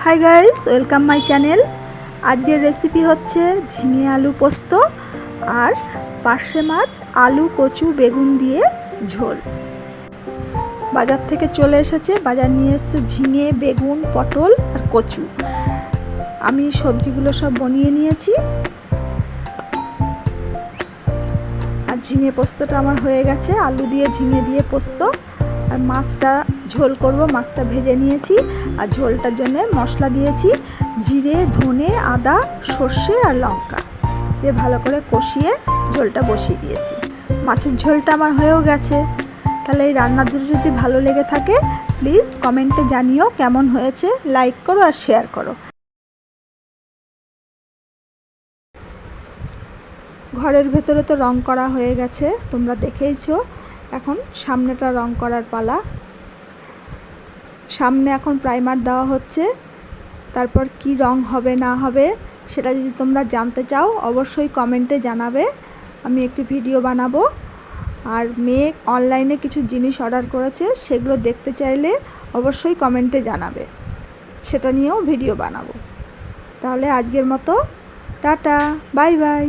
Hi guys, welcome my channel. আজকের recipe হচ্ছে ঝিঙে আলু পোস্ত আর পার্শে মাছ, আলু, কচু, বেগুন দিয়ে ঝোল। বাজার থেকে চলে এসেছে, বাজার নিয়ে এসেছে ঝিঙে, বেগুন, পটল আর কচু। আমি সবজিগুলো সব বনিয়ে নিয়েছি। আর ঝিঙে পোস্তটা আমার হয়ে গেছে, আলু দিয়ে ঝিঙে দিয়ে পোস্ত। আর মাছটা ঝোল করব, মাছটা ভেজে নিয়েছি। আর ঝোলটার জন্য মশলা দিয়েছি জিরে, ধনে, আদা, সর্ষে আর লঙ্কা দিয়ে ভালো করে কষিয়ে ঝোলটা বসিয়ে দিয়েছি। মাছের ঝোলটা আমার হয়েও গেছে। তাহলে এই রান্নাগুলো যদি ভালো লেগে থাকে প্লিজ কমেন্টে জানিও কেমন হয়েছে, লাইক করো আর শেয়ার করো। ঘরের ভেতরে তো রং করা হয়ে গেছে, তোমরা দেখেইছো। এখন সামনেটা রং করার পালা। সামনে এখন প্রাইমার দেওয়া হচ্ছে। তারপর কি রং হবে না হবে সেটা যদি তোমরা জানতে চাও অবশ্যই কমেন্টে জানাবে, আমি একটি ভিডিও বানাবো। আর মেয়ে অনলাইনে কিছু জিনিস অর্ডার করেছে, সেগুলো দেখতে চাইলে অবশ্যই কমেন্টে জানাবে, সেটা নিয়েও ভিডিও বানাবো। তাহলে আজকের মতো টাটা, বাই বাই।